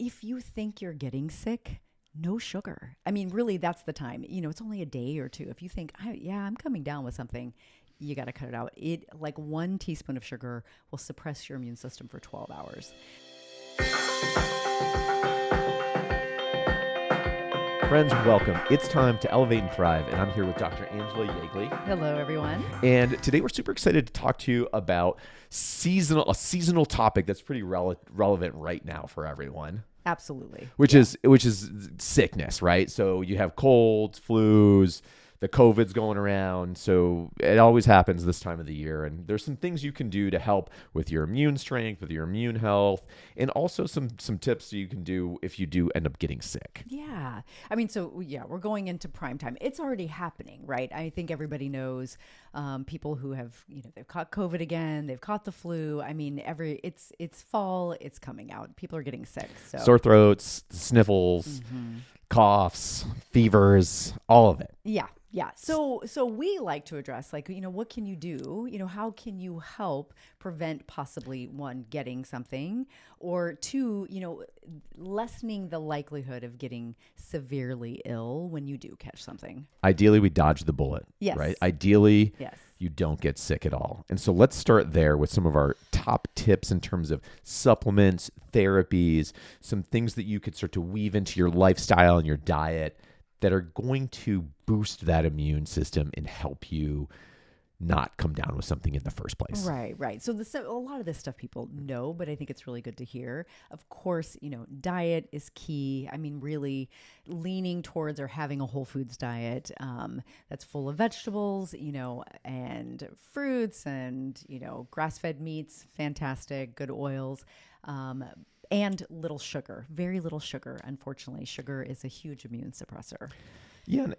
if you think you're getting sick, no sugar. I mean, really, that's the time. It's only a day or two. If you think, I'm coming down with something, you got to cut it out. Like 1 teaspoon of sugar will suppress your immune system for 12 hours. Friends, welcome. It's time to elevate and thrive, and I'm here with Dr. Yley. Hello, everyone. And today we're super excited to talk to you about a seasonal topic that's pretty relevant right now for everyone. Absolutely. Which is sickness, right? So you have colds, flus, the COVID's going around. So it always happens this time of the year. And there's some things you can do to help with your immune strength, with your immune health, and also some tips you can do if you do end up getting sick. Yeah. I mean, we're going into prime time. It's already happening, right? I think everybody knows people who have, they've caught COVID again, they've caught the flu. I mean, it's fall, it's coming out. People are getting sick. So sore throats, sniffles, coughs, fevers, all of it. Yeah. Yeah. So we like to address, what can you do? How can you help prevent possibly, 1, getting something, or 2, lessening the likelihood of getting severely ill when you do catch something? Ideally, we dodge the bullet. Yes. Right? Ideally, yes. You don't get sick at all. And so let's start there with some of our top tips in terms of supplements, therapies, some things that you could start to weave into your lifestyle and your diet that are going to boost that immune system and help you not come down with something in the first place. Right. So a lot of this stuff people know, but I think it's really good to hear. Of course, diet is key. I mean, really leaning towards or having a whole foods diet that's full of vegetables, and fruits and, grass-fed meats, fantastic, good oils. And little sugar, very little sugar. Unfortunately, sugar is a huge immune suppressor. Yeah. And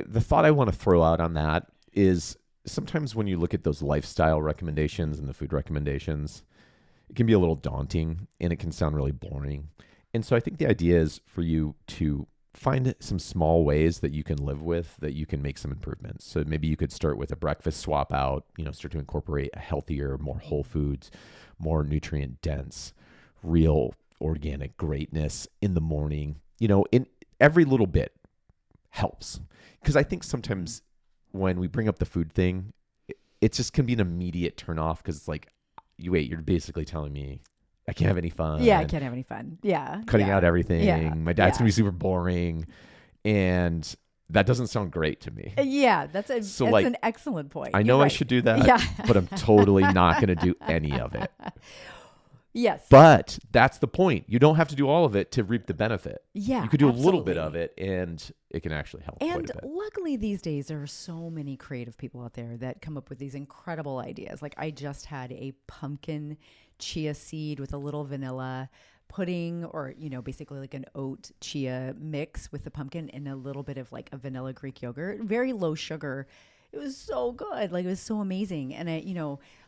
the thought I want to throw out on that is sometimes when you look at those lifestyle recommendations and the food recommendations, it can be a little daunting and it can sound really boring. And so I think the idea is for you to find some small ways that you can live with, that you can make some improvements. So maybe you could start with a breakfast swap out, start to incorporate a healthier, more whole foods, more nutrient dense, real organic greatness in the morning. In every little bit helps. Because I think sometimes when we bring up the food thing, it just can be an immediate turn off because it's like, you're basically telling me I can't have any fun. Yeah, I can't have any fun. Yeah. Cutting out everything. Yeah. My diet's going to be super boring. And that doesn't sound great to me. Yeah, that's an excellent point. I know I should do that, but I'm totally not going to do any of it. Yes. But that's the point. You don't have to do all of it to reap the benefit. Yeah. You could do a little bit of it and it can actually help quite a bit. And luckily these days there are so many creative people out there that come up with these incredible ideas. Like I just had a pumpkin chia seed with a little vanilla pudding, or basically like an oat chia mix with the pumpkin and a little bit of like a vanilla Greek yogurt, very low sugar. It was so good. Like it was so amazing. And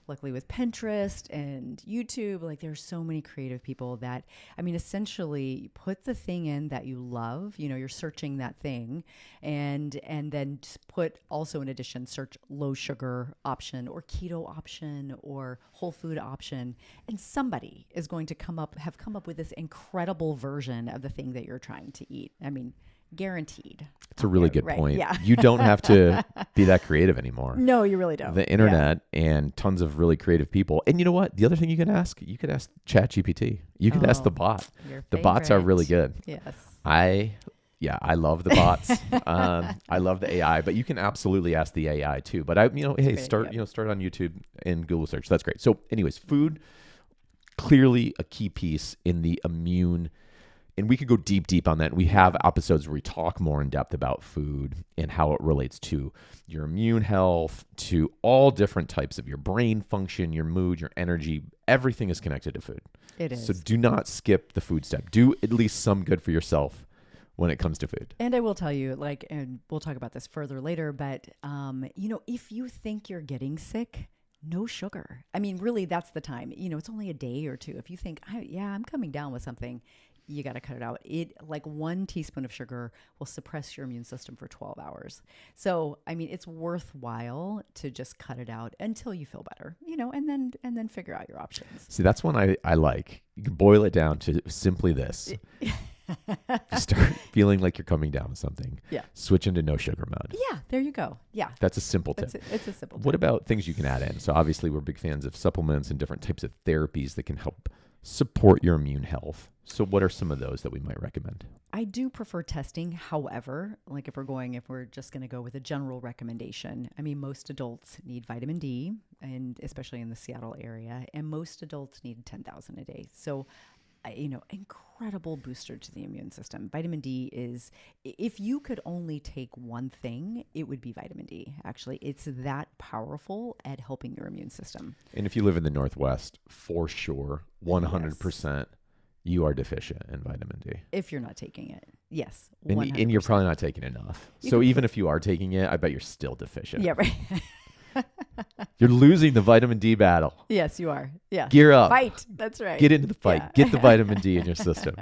luckily with Pinterest and YouTube, like there's so many creative people that, essentially put the thing in that you love, you're searching that thing and then put also in addition, search low sugar option or keto option or whole food option. And somebody is going to have come up with this incredible version of the thing that you're trying to eat. Guaranteed. It's a really good point. Yeah. You don't have to be that creative anymore. No, you really don't. The internet and tons of really creative people. And you know what? The other thing you could ask ChatGPT. You could ask the bot. The bots are really good. Yes. I love the bots. I love the AI, but you can absolutely ask the AI too. But start on YouTube and Google search. That's great. So anyways, food, clearly a key piece in the immune. And we could go deep on that. We have episodes where we talk more in depth about food and how it relates to your immune health, to all different types of your brain function, your mood, your energy. Everything is connected to food. It is. So do not skip the food step. Do at least some good for yourself when it comes to food. And I will tell you, and we'll talk about this further later, but, if you think you're getting sick, no sugar. Really, that's the time. It's only a day or two. If you think, I'm coming down with something, you got to cut it out. It like 1 teaspoon of sugar will suppress your immune system for 12 hours. So, I mean, it's worthwhile to just cut it out until you feel better, and then figure out your options. See, that's one I like. You can boil it down to simply this. You start feeling like you're coming down with something. Yeah. Switch into no sugar mode. Yeah, there you go. Yeah. That's a simple tip. It's a simple tip. What about things you can add in? So obviously we're big fans of supplements and different types of therapies that can help support your immune health. So what are some of those that we might recommend? I do prefer testing. However, like if we're just going to go with a general recommendation, I mean, most adults need vitamin D, and especially in the Seattle area, and most adults need 10,000 a day. So incredible booster to the immune system. Vitamin D is, if you could only take one thing, it would be vitamin D. Actually, it's that powerful at helping your immune system. And if you live in the Northwest, for sure, 100%, you are deficient in vitamin D. If you're not taking it. Yes. And you're probably not taking enough. So even if you are taking it, I bet you're still deficient. Yeah, right. You're losing the vitamin D battle. Yes, you are. Yeah. Gear up. Fight. That's right. Get into the fight. Yeah. Get the vitamin D in your system.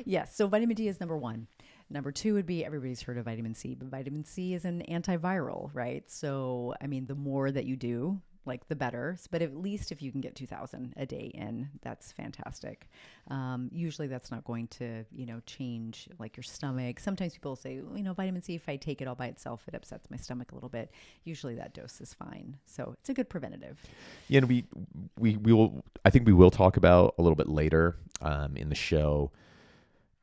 Yes. So vitamin D is number one. Number two would be, everybody's heard of vitamin C, but vitamin C is an antiviral, right? So, I mean, the more that you do, like the better, but at least if you can get 2,000 a day in, that's fantastic. Usually that's not going to, change like your stomach. Sometimes people say, vitamin C, if I take it all by itself, it upsets my stomach a little bit. Usually that dose is fine. So it's a good preventative. Yeah, and we will, I think we will talk about a little bit later in the show,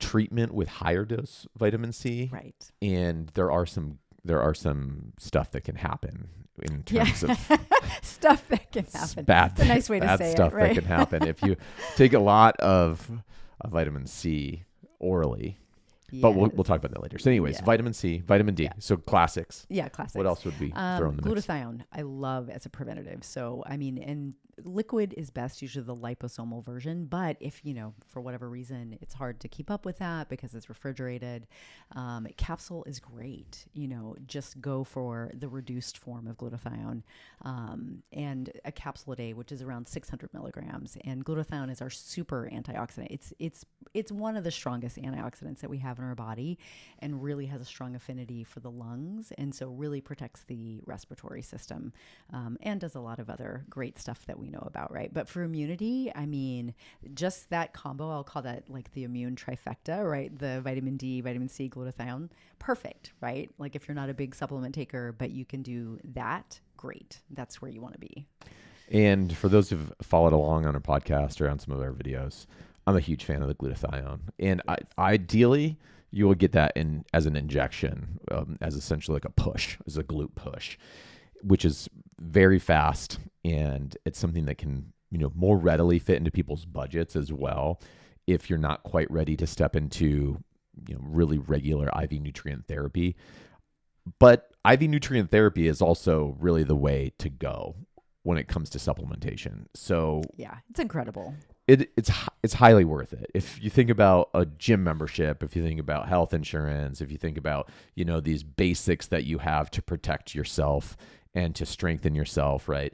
treatment with higher dose vitamin C. Right. And there are some stuff that can happen in terms of stuff that can happen. That's a nice way to say stuff it, right? that can happen if you take a lot of vitamin C orally. Yes. But we'll talk about that later. So anyways, vitamin C, vitamin D. Yeah. So classics. Yeah, classics. What else would be thrown in the mix? Glutathione, I love as a preventative. So, I mean, and liquid is best, usually the liposomal version. But if, for whatever reason, it's hard to keep up with that because it's refrigerated, capsule is great. Just go for the reduced form of glutathione and a capsule a day, which is around 600 milligrams. And glutathione is our super antioxidant. It's one of the strongest antioxidants that we have in our body and really has a strong affinity for the lungs. And so really protects the respiratory system and does a lot of other great stuff that we know about, right? But for immunity, I mean, just that combo, I'll call that like the immune trifecta, right? The vitamin D, vitamin C, glutathione, perfect, right? Like if you're not a big supplement taker, but you can do that, great. That's where you want to be. And for those who've followed along on our podcast or on some of our videos, I'm a huge fan of the glutathione. And ideally, you will get that in as an injection, as essentially like a push, as a glute push, which is very fast. And it's something that can, more readily fit into people's budgets as well. If you're not quite ready to step into, really regular IV nutrient therapy. But IV nutrient therapy is also really the way to go when it comes to supplementation. So yeah, it's incredible. It's highly worth it. If you think about a gym membership, if you think about health insurance, if you think about, these basics that you have to protect yourself and to strengthen yourself, right?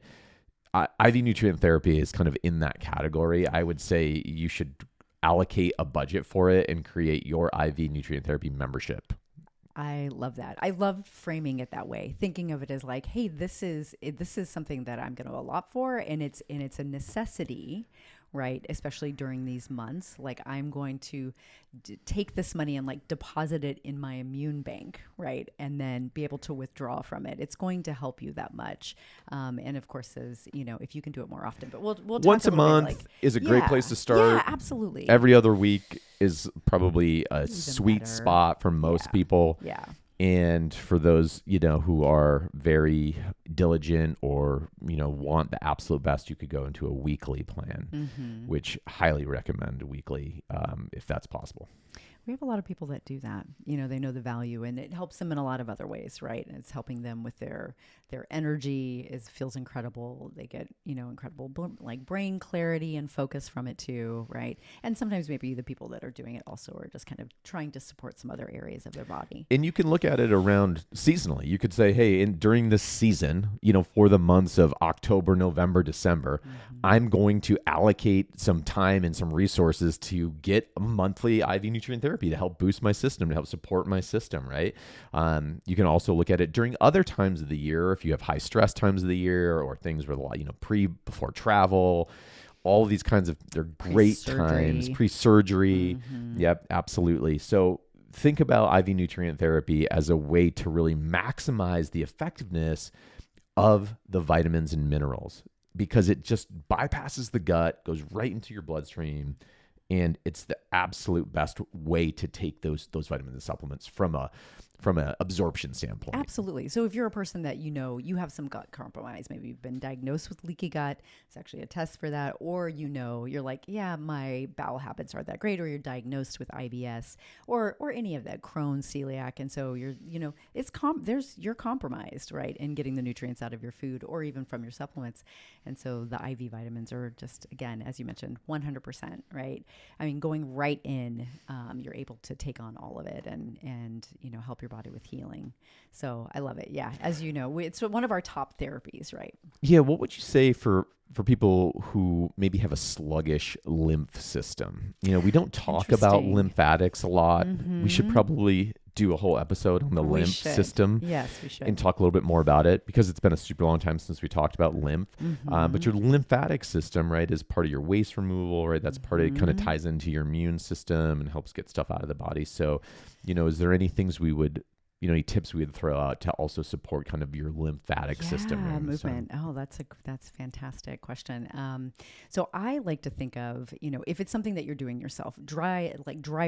IV nutrient therapy is kind of in that category. I would say you should allocate a budget for it and create your IV nutrient therapy membership. I love that. I love framing it that way, thinking of it as like, hey, this is something that I'm going to allot for, and it's a necessity, right? Especially during these months. Like I'm going to take this money and like deposit it in my immune bank, right? And then be able to withdraw from it. It's going to help you that much. And of course, as if you can do it more often, but we'll talk once a month is a great place to start. Yeah, absolutely. Every other week is probably a Even sweet better. Spot for most people. Yeah. And for those, who are very diligent or, want the absolute best, you could go into a weekly plan, which highly recommend weekly if that's possible. We have a lot of people that do that. They know the value, and it helps them in a lot of other ways, right? And it's helping them with their energy. Feels incredible. They get, incredible like brain clarity and focus from it too, right? And sometimes maybe the people that are doing it also are just kind of trying to support some other areas of their body. And you can look at it around seasonally. You could say, hey, during this season, season, for the months of October, November, December, I'm going to allocate some time and some resources to get a monthly IV nutrient therapy to help boost my system, to help support my system, right? You can also look at it during other times of the year, if you have high stress times of the year or things where a lot, before travel, all of these kinds of, they're great times, pre-surgery. Yep, absolutely. So think about IV nutrient therapy as a way to really maximize the effectiveness of the vitamins and minerals, because it just bypasses the gut, goes right into your bloodstream, and it's the absolute best way to take those vitamins and supplements from a absorption standpoint. Absolutely. So if you're a person that you have some gut compromise, maybe you've been diagnosed with leaky gut, it's actually a test for that, or you're like, yeah, my bowel habits aren't that great, or you're diagnosed with IBS or any of that, Crohn's, celiac, and so you're compromised, right, in getting the nutrients out of your food or even from your supplements. And so the IV vitamins are just, again, as you mentioned, 100%, right? I mean, going right in, you're able to take on all of it and help your body with healing. So I love it. Yeah. As you know, it's one of our top therapies, right? Yeah. What would you say for people who maybe have a sluggish lymph system? We don't talk about lymphatics a lot. We should probably do a whole episode on the lymph system. Yes, we should. And talk a little bit more about it, because it's been a super long time since we talked about lymph. But your lymphatic system, right, is part of your waste removal, right? That's part of it, kind of ties into your immune system and helps get stuff out of the body. So, is there any things any tips we would throw out to also support kind of your lymphatic system? Movement. Oh, that's a fantastic question. So I like to think of, if it's something that you're doing yourself, dry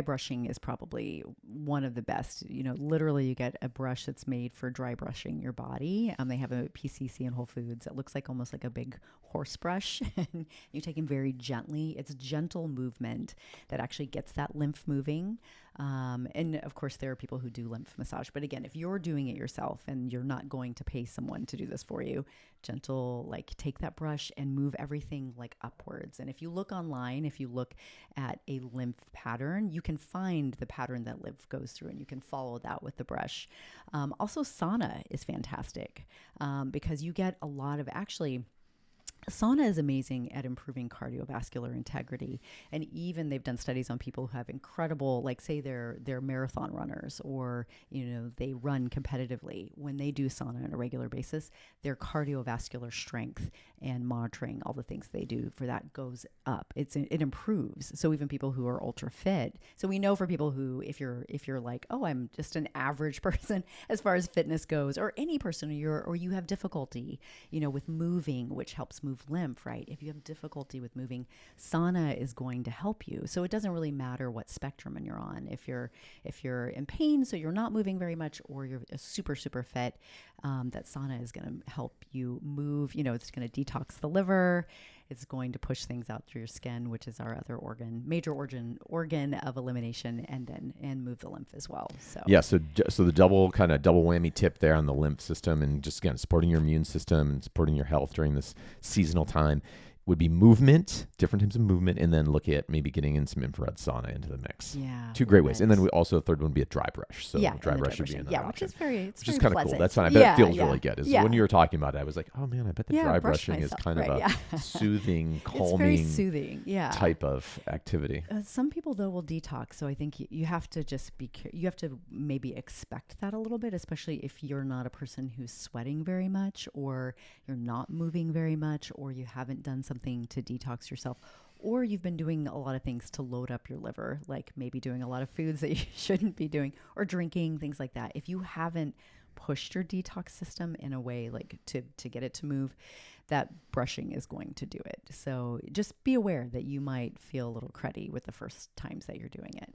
brushing is probably one of the best. Literally you get a brush that's made for dry brushing your body. They have a PCC in Whole Foods. It looks like almost like a big horse brush. And you take them very gently. It's gentle movement that actually gets that lymph moving. And of course there are people who do lymph massage, but again, if you're doing it yourself and you're not going to pay someone to do this for you, gentle, take that brush and move everything upwards. And if you look online, if you look at a lymph pattern, you can find the pattern that lymph goes through and you can follow that with the brush. Also sauna is fantastic, because you get a lot of sauna is amazing at improving cardiovascular integrity. And even they've done studies on people who have incredible, say they're marathon runners, or, they run competitively. When they do sauna on a regular basis, their cardiovascular strength and monitoring all the things they do for that goes up. It improves. So even people who are ultra fit. So we know for people who, if you're like, oh, I'm just an average person as far as fitness goes, or any person, or you have difficulty, with moving, which helps move lymph, right? If you have difficulty with moving, sauna is going to help you. So it doesn't really matter what spectrum you're on. If you're in pain, so you're not moving very much, or you're super, super fit, that sauna is going to help you move. It's going to detox the liver. It's going to push things out through your skin, which is our other major organ of elimination, and move the lymph as well. So yeah, so the double whammy tip there on the lymph system, and just again supporting your immune system and supporting your health during this seasonal time would be movement, different types of movement, and then look at maybe getting in some infrared sauna into the mix. Yeah, two great ways. And then the third one would be a dry brush. So dry brush would be another option. Which is very kind of cool. That's fine. I bet it feels really good. When you were talking about it, I was like, oh man, I bet the dry brushing is kind of a soothing, calming, it's very soothing, type of activity. Some people though will detox, so I think you have to just you have to maybe expect that a little bit, especially if you're not a person who's sweating very much, or you're not moving very much, or you haven't done something to detox yourself, or you've been doing a lot of things to load up your liver, like maybe doing a lot of foods that you shouldn't be doing, or drinking, things like that. If you haven't pushed your detox system in a way to get it to move, that brushing is going to do it. So just be aware that you might feel a little cruddy with the first times that you're doing it.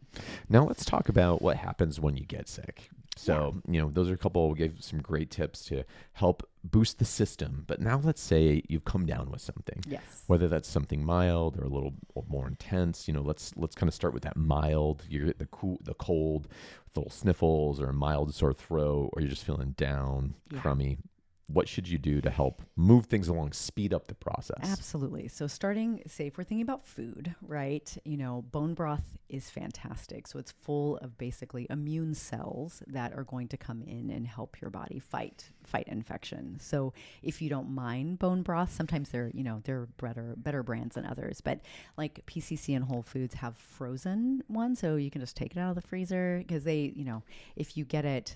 Now let's talk about what happens when you get sick. So, those are we gave some great tips to help boost the system. But now let's say you've come down with something. Yes. Whether that's something mild or a little or more intense, let's kind of start with that mild. You get the cold, with little sniffles, or a mild sore throat, or you're just feeling down, crummy. what should you do to help move things along, speed up the process? Absolutely. So starting, say if we're thinking about food, right? Bone broth is fantastic. So it's full of basically immune cells that are going to come in and help your body fight infection. So if you don't mind bone broth, sometimes they're better brands than others, but like PCC and Whole Foods have frozen ones. So you can just take it out of the freezer because they, if you get it,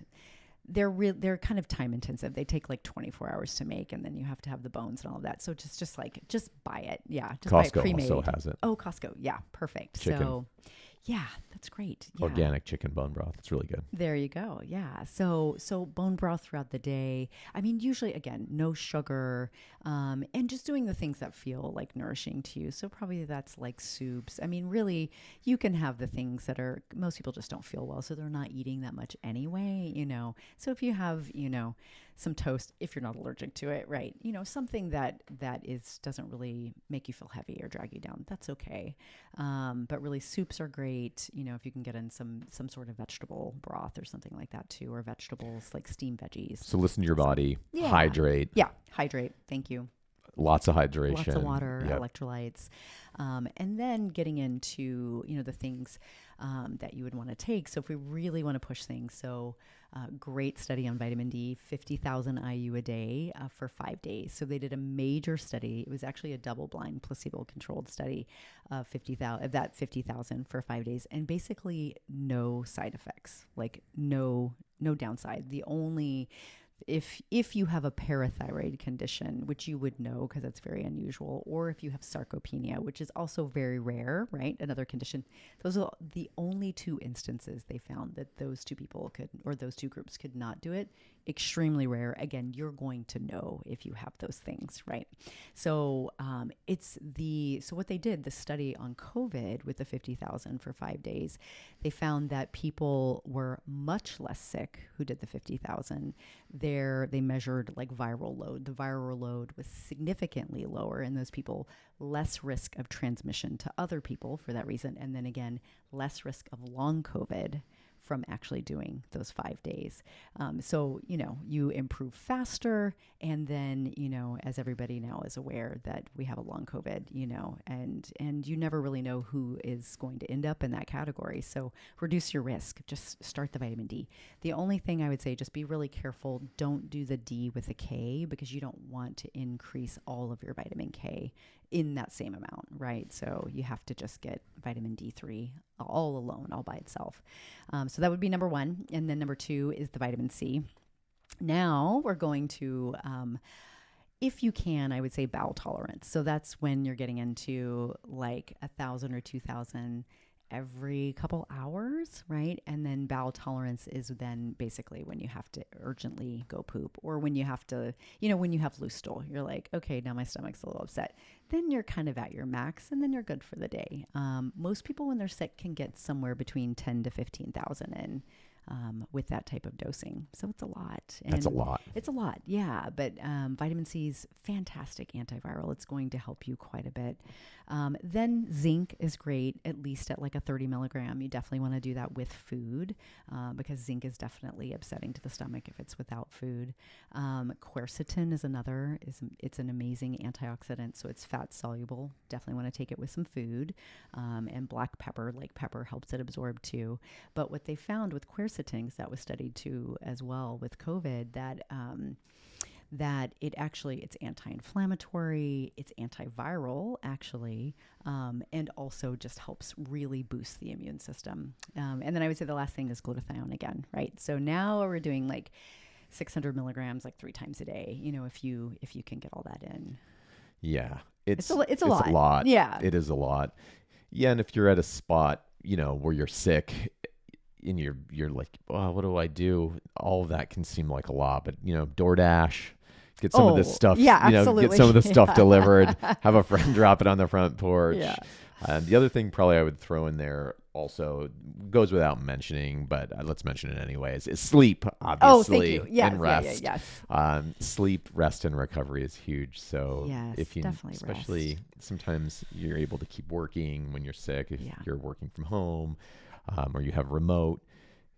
they're kind of time intensive. They take like 24 hours to make, and then you have to have the bones and all of that. So just buy it. Yeah. Just buy it Costco pre-made. also has it. Oh, Costco. Yeah. Perfect. Chicken. So yeah, that's great. Yeah. Organic chicken bone broth. It's really good. There you go. Yeah. So bone broth throughout the day. I mean, usually again, no sugar, and just doing the things that feel like nourishing to you. So probably that's like soups. I mean, really, you can have the things that most people just don't feel well, so they're not eating that much anyway. So if you have, some toast, if you're not allergic to it, right? Something that doesn't really make you feel heavy or drag you down. That's okay. But really, soups are great. If you can get in some sort of vegetable broth or something like that too, or vegetables like steamed veggies. So listen to your body. Yeah. Hydrate. Yeah, hydrate. Thank you. Lots of hydration. Lots of water, Yep. electrolytes. And then getting into, the things that you would want to take. So if we really want to push things, great study on vitamin D, 50,000 IU a day for 5 days. So they did a major study. It was actually a double-blind, placebo-controlled study of 50,000 for 5 days, and basically no side effects, like no downside. The only if you have a parathyroid condition, which you would know because that's very unusual, or if you have sarcopenia, which is also very rare, right? Another condition. Those are the only 2 instances they found that those 2 groups could not do it. Extremely rare. Again, you're going to know if you have those things, right? So so what they did, the study on COVID with the 50,000 for 5 days, they found that people were much less sick who did the 50,000. They measured like viral load. The viral load was significantly lower in those people, less risk of transmission to other people for that reason. And then again, less risk of long COVID from actually doing those 5 days. So, you improve faster. And then, as everybody now is aware that we have a long COVID, and you never really know who is going to end up in that category. So reduce your risk. Just start the vitamin D. The only thing I would say, just be really careful. Don't do the D with a K because you don't want to increase all of your vitamin K in that same amount, right? So you have to just get vitamin D3 all alone, all by itself. So that would be number 1. And then number 2 is the vitamin C. Now we're going to, if you can, I would say bowel tolerance. So that's when you're getting into like 1,000 or 2,000 every couple hours, right? And then bowel tolerance is then basically when you have to urgently go poop, or when you have to, when you have loose stool, you're like, okay, now my stomach's a little upset. Then you're kind of at your max, and then you're good for the day. Most people when they're sick can get somewhere between 10 to 15,000 in. With that type of dosing. So it's a lot. That's a lot. It's a lot, yeah. But vitamin C is fantastic antiviral. It's going to help you quite a bit. Then zinc is great, at least at like a 30 milligram. You definitely want to do that with food because zinc is definitely upsetting to the stomach if it's without food. Quercetin is another. It's an amazing antioxidant, so it's fat soluble. Definitely want to take it with some food. And black pepper, like pepper, helps it absorb too. But what they found with quercetin, that was studied too as well with COVID, that it's anti-inflammatory, it's antiviral actually, and also just helps really boost the immune system. And then I would say the last thing is glutathione again, right? So now we're doing like 600 milligrams like 3 times a day, if you can get all that in. Yeah. It's a lot. lot. Yeah. It is a lot. Yeah. And if you're at a spot, where you're sick, and you're like, oh, what do I do? All of that can seem like a lot, but DoorDash, get some of this stuff, yeah, absolutely. Get some of the stuff delivered, have a friend drop it on the front porch. Yeah. The other thing probably I would throw in there also goes without mentioning, but let's mention it anyways, is sleep, obviously. Oh, thank you. Yes, and rest. yes. Sleep, rest, and recovery is huge. So yes, if you, definitely especially rest. Sometimes you're able to keep working when you're sick, if Yeah. you're working from home, or you have remote,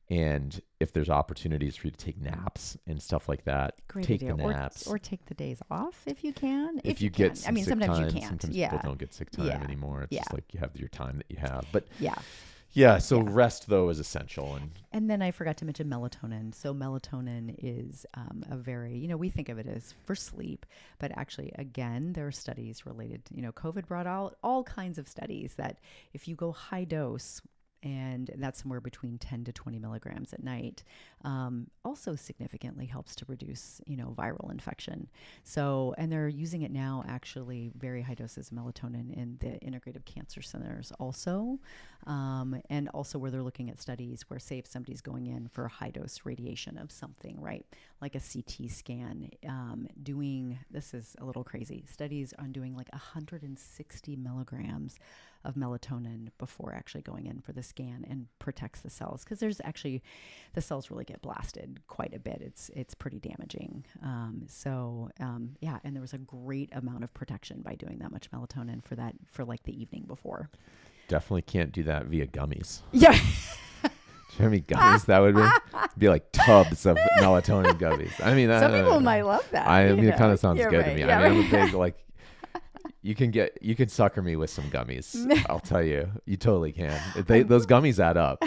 And if there's opportunities for you to take naps and stuff like that, Great take idea. the naps. Or take the days off if you can. If you get I mean, sick sometimes time, you can't. sometimes Yeah. people don't get sick time anymore. It's just like you have your time that you have. But so rest though is essential. And then I forgot to mention melatonin. So melatonin is a very, we think of it as for sleep, but actually, again, there are studies related to, COVID brought out all kinds of studies that if you go high dose, and that's somewhere between 10 to 20 milligrams at night, also significantly helps to reduce, viral infection. So, and they're using it now, actually, very high doses of melatonin in the integrative cancer centers also. And also where they're looking at studies where, say, if somebody's going in for a high dose radiation of something, right, like a CT scan, this is a little crazy, studies on doing like 160 milligrams of melatonin before actually going in for the scan, and protects the cells, because there's actually, the cells really get blasted quite a bit. It's pretty damaging. And there was a great amount of protection by doing that much melatonin for like the evening before. Definitely can't do that via gummies. Yeah. Do you know how many gummies that would be? It'd be like tubs of melatonin gummies. I mean, some people might love that. It kind of sounds good to me. Yeah, I mean, I'm a big like. You can sucker me with some gummies. I'll tell you, you totally can. Those gummies add up.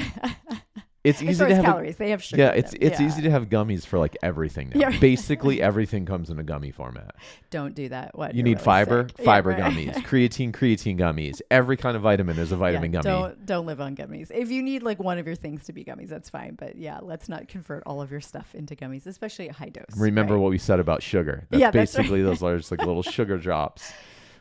It's easy to have calories. They have sugar. Yeah, it's easy to have gummies for like everything now. Yeah. Basically, everything comes in a gummy format. Don't do that. You need really fiber sick. gummies, creatine gummies. Every kind of vitamin, there's a vitamin gummy. Don't live on gummies. If you need like one of your things to be gummies, that's fine. But yeah, let's not convert all of your stuff into gummies, especially at high dose. Remember what we said about sugar. That's basically those are just like little sugar drops.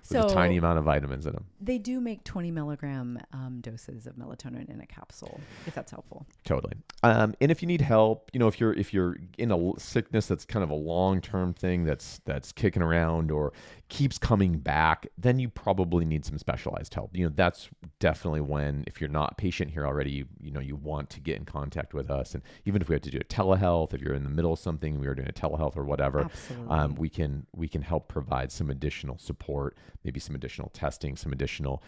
With a tiny amount of vitamins in them. They do make 20 milligram doses of melatonin in a capsule, if that's helpful. Totally. And if you need help, if you're in a sickness that's kind of a long-term thing that's kicking around or keeps coming back, then you probably need some specialized help. That's definitely when, if you're not patient here already, you want to get in contact with us. And even if we have to do a telehealth, if you're in the middle of something, we are doing a telehealth or whatever, we can help provide some additional support, maybe some additional testing, some additional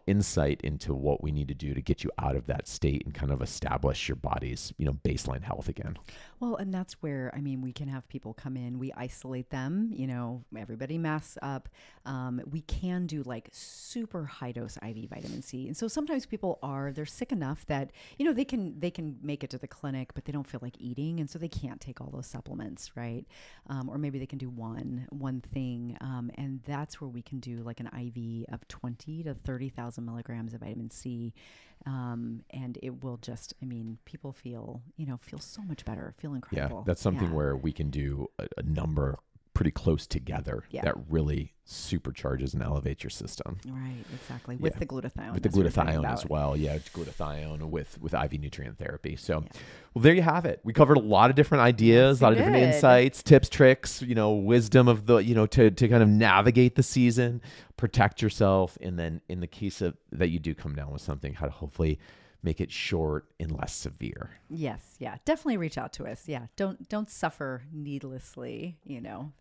insight into what we need to do to get you out of that state and kind of establish your body's, baseline health again. Well, and that's where, we can have people come in, we isolate them, everybody masks up. We can do like super high dose IV vitamin C. And so sometimes people they're sick enough that, they can make it to the clinic, but they don't feel like eating. And so they can't take all those supplements, right? Or maybe they can do one thing. And that's where we can do like an IV of 20 to 30,000 milligrams of vitamin C. And it will just, people feel so much better, feel incredible. Yeah, that's something where we can do a number pretty close together that really supercharges and elevates your system. Right, exactly. With the glutathione. With the glutathione as well. Yeah, it's glutathione with IV nutrient therapy. So, well, there you have it. We covered a lot of different ideas, a lot of different insights, tips, tricks, wisdom of the, to kind of navigate the season, protect yourself. And then in the case of that you do come down with something, how to hopefully make it short and less severe. Yes. Yeah. Definitely reach out to us. Yeah. Don't suffer needlessly,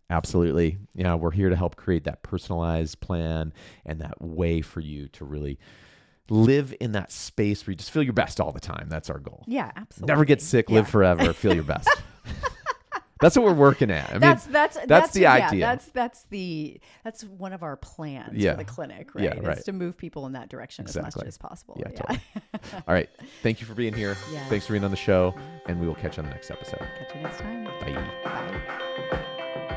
Absolutely. Yeah. We're here to help create that personalized plan and that way for you to really live in that space where you just feel your best all the time. That's our goal. Yeah, absolutely. Never get sick, live forever, feel your best. That's what we're working at. That's the idea. That's one of our plans for the clinic, right? Yeah, right. Is to move people in that direction as much as possible. Yeah, totally. All right. Thank you for being here. Yeah. Thanks for being on the show, and we will catch you on the next episode. Catch you next time. Bye. Bye.